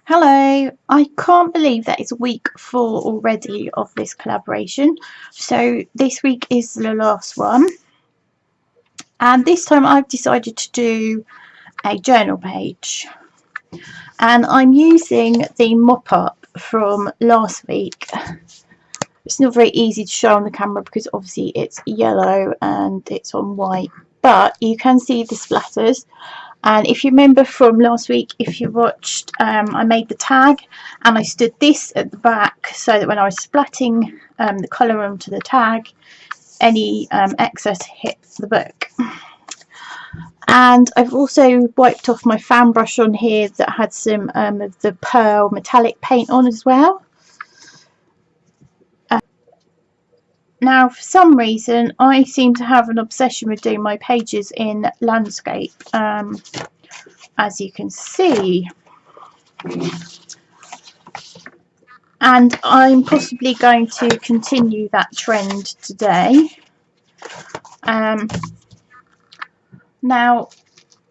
Hello, I can't believe that it's week 4 already of this collaboration. So this week is the last one. And this time I've decided to do a journal page. And I'm using the mop-up from last week. It's not very easy to show on the camera because obviously it's yellow and it's on white. But you can see the splatters. And if you remember from last week, if you watched, I made the tag and I stood this at the back so that when I was splatting the colour onto the tag, any excess hit the book. And I've also wiped off my fan brush on here that had some of the pearl metallic paint on as well. Now, for some reason, I seem to have an obsession with doing my pages in landscape, as you can see. And I'm possibly going to continue that trend today. Now,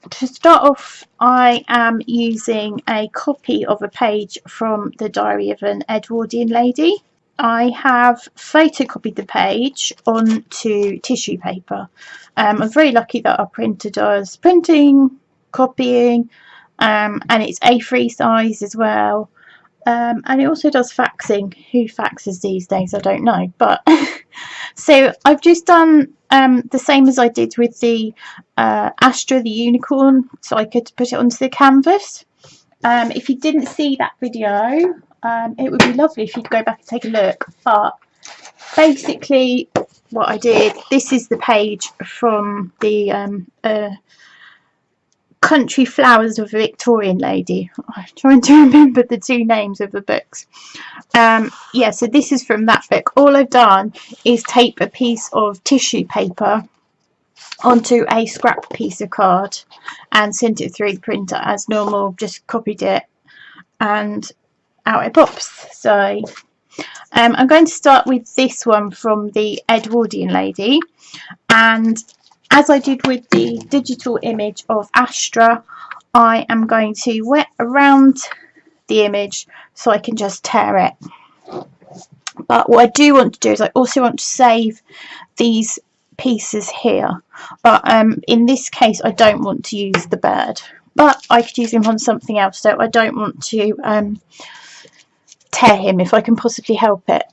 to start off, I am using a copy of a page from the Diary of an Edwardian Lady. I have photocopied the page onto tissue paper. I'm very lucky that our printer does printing, copying, and it's A3 size as well. And it also does faxing. Who faxes these days? I don't know. But so I've just done the same as I did with the Astra, the unicorn, so I could put it onto the canvas. If you didn't see that video, it would be lovely if you'd go back and take a look. But basically what I did, this is the page from the Country Flowers of a Victorian Lady. I'm trying to remember the two names of the books. Yeah, so this is from that book. All I've done is tape a piece of tissue paper onto a scrap piece of card and sent it through the printer as normal, just copied it and out it pops. So I'm going to start with this one from the Edwardian Lady, and as I did with the digital image of Astra, I am going to wet around the image so I can just tear it. But what I do want to do is I also want to save these pieces here, but in this case I don't want to use the bird, but I could use him on something else, so I don't want to tear him if I can possibly help it.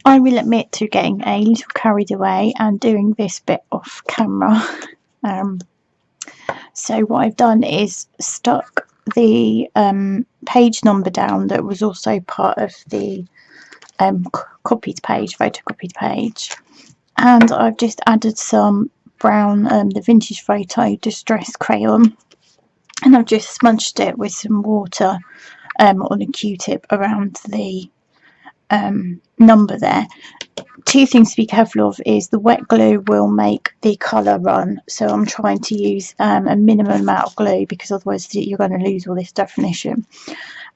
I will admit to getting a little carried away and doing this bit off camera. So what I've done is stuck the page number down that was also part of the copied page, photocopied page, and I've just added some brown, the Vintage Photo Distress Crayon, and I've just smudged it with some water on a Q-tip around the number there. Two things to be careful of is the wet glue will make the colour run, so I'm trying to use a minimum amount of glue because otherwise you're going to lose all this definition.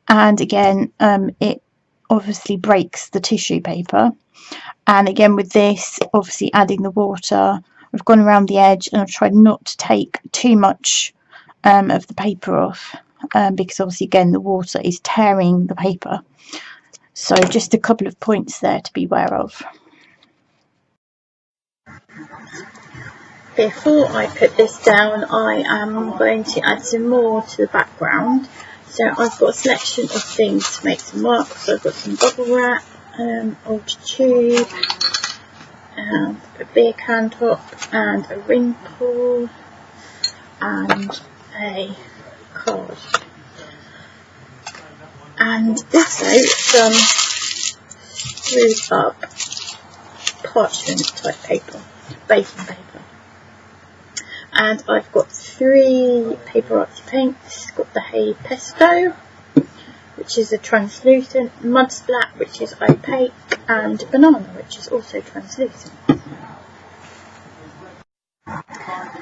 And again, it obviously breaks the tissue paper, and again with this, obviously adding the water, I've gone around the edge and I've tried not to take too much of the paper off, because obviously again the water is tearing the paper. So just a couple of points there to be aware of. Before I put this down, I am going to add some more to the background. So I've got a selection of things to make some marks. So I've got some bubble wrap, old tube, and a beer can top, and a ring pull, and a card. And also some screwed up parchment type paper, baking paper. And I've got 3 paper artsy paints. Got the Hay Pesto, which is a translucent, Mud Splat, which is opaque, and Banana, which is also translucent.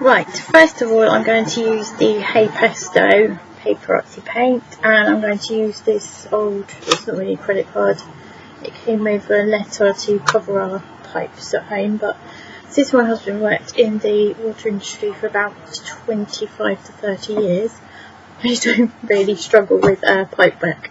Right, first of all I'm going to use the Hay Pesto paper artsy paint, and I'm going to use this old, it's not really a credit card, it came with a letter to cover our pipes at home, but since my husband worked in the water industry for about 25 to 30 years, I don't really struggle with pipe work.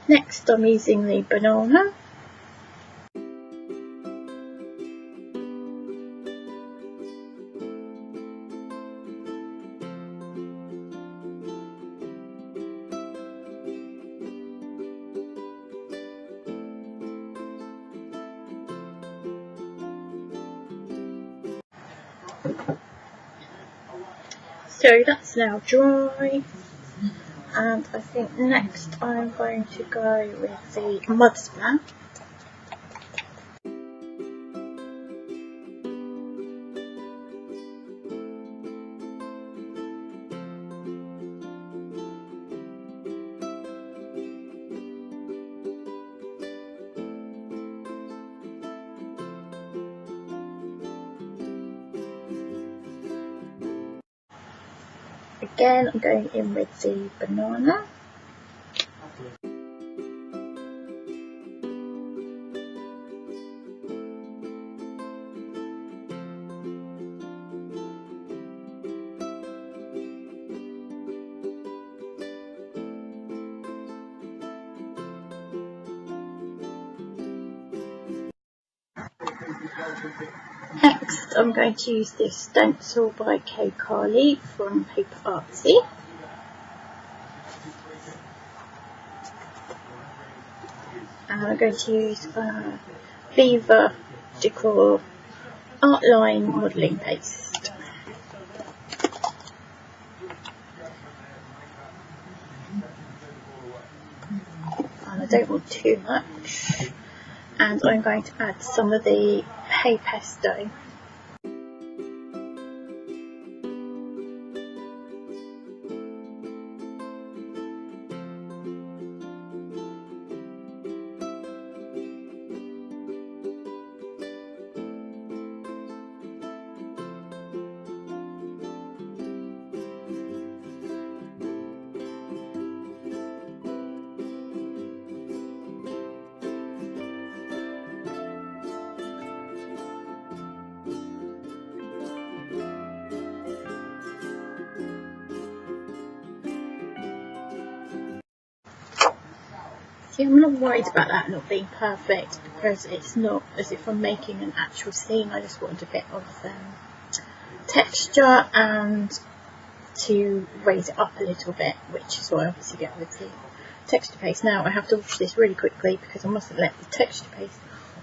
Next I'm using the banana. So that's now dry. And I think next I'm going to go with the Mud Splat. Again, I'm going in with the banana. Next, I'm going to use this stencil by Curie from Paper Artsy. And I'm going to use Viva Decor Art Line modelling paste. And I don't want too much. And I'm going to add some of the Hay Pesto. See, I'm not worried about that not being perfect because it's not as if I'm making an actual scene. I just wanted a bit of texture and to raise it up a little bit, which is what I obviously get with the texture paste. Now I have to wash this really quickly because I mustn't let the texture paste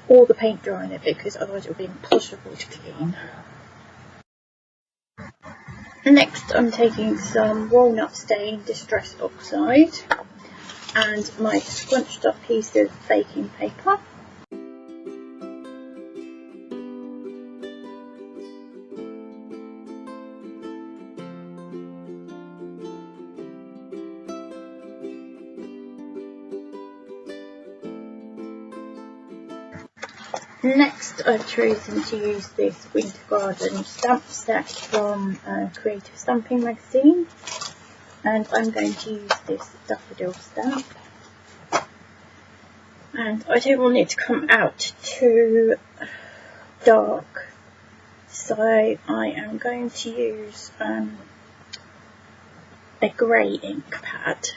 or the paint dry on it because otherwise it will be impossible to clean. Next I'm taking some walnut stain distress oxide and my scrunched up piece of baking paper. Next I've chosen to use this Winter Garden stamp set from Creative Stamping magazine. and I'm going to use this Daffodil stamp, and I don't want it to come out too dark, so I am going to use a grey ink pad.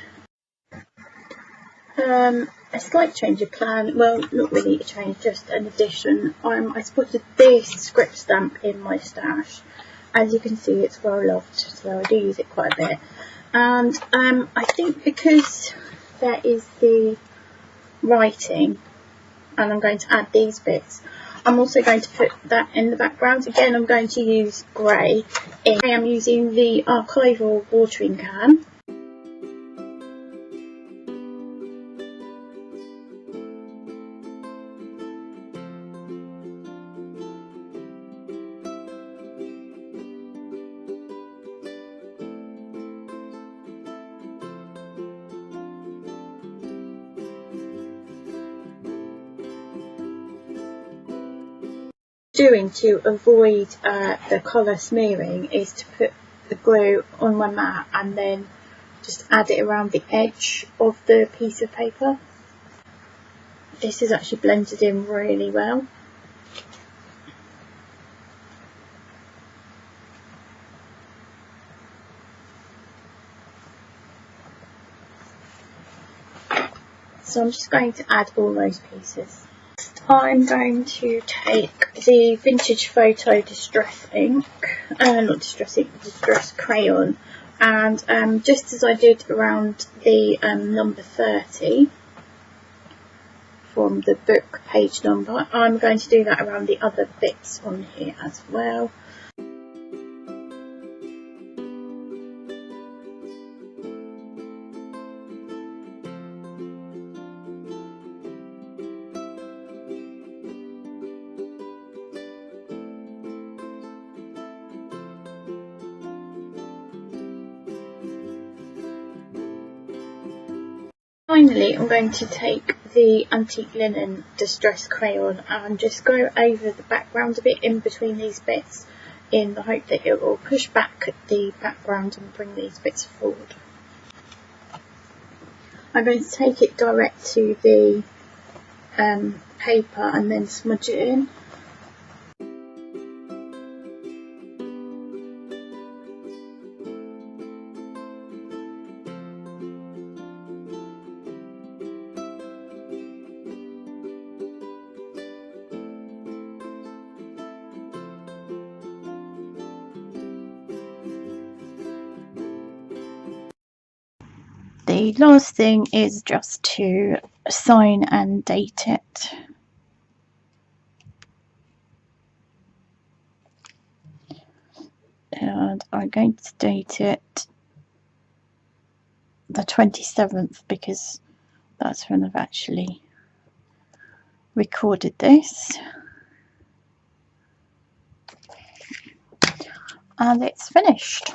A slight change of plan, well, not really a change, just an addition. I spotted this script stamp in my stash. As you can see, it's well loved, so I do use it quite a bit. And I think because there is the writing, and I'm going to add these bits, I'm also going to put that in the background. Again, I'm going to use grey ink. I am using the archival watering can. Doing to avoid the colour smearing is to put the glue on my mat and then just add it around the edge of the piece of paper. This is actually blended in really well. So I'm just going to add all those pieces. I'm going to take the Vintage Photo Distress ink, not distress ink, distress crayon, and just as I did around the number 30 from the book page number, I'm going to do that around the other bits on here as well. Finally, I'm going to take the antique linen distress crayon and just go over the background a bit in between these bits, in the hope that it will push back the background and bring these bits forward. I'm going to take it direct to the paper and then smudge it in. The last thing is just to sign and date it. And I'm going to date it the 27th because that's when I've actually recorded this. And it's finished.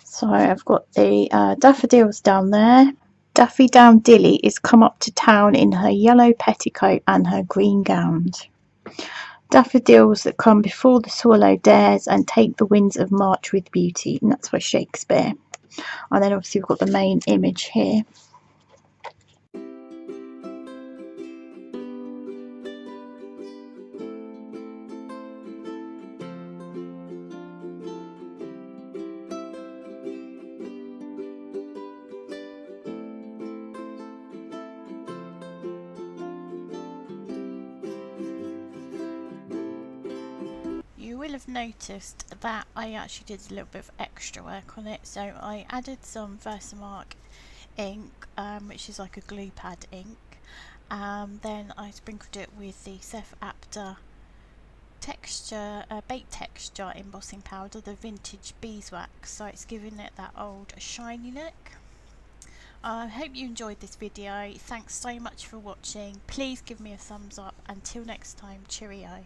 So I've got the daffodils down there. Daffodil is come up to town in her yellow petticoat and her green gowns. Daffodils that come before the swallow dares and take the winds of March with beauty. And that's by Shakespeare. And then obviously we've got the main image here. You will have noticed that I actually did a little bit of extra work on it, so I added some Versamark ink, which is like a glue pad ink, then I sprinkled it with the Seth Apter texture, baked texture embossing powder, the vintage beeswax, so it's giving it that old shiny look. I hope you enjoyed this video. Thanks so much for watching. Please give me a thumbs up. Until next time, cheerio.